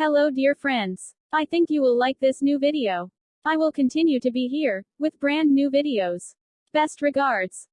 Hello dear friends. I think you will like this new video. I will continue to be here, with brand new videos. Best regards.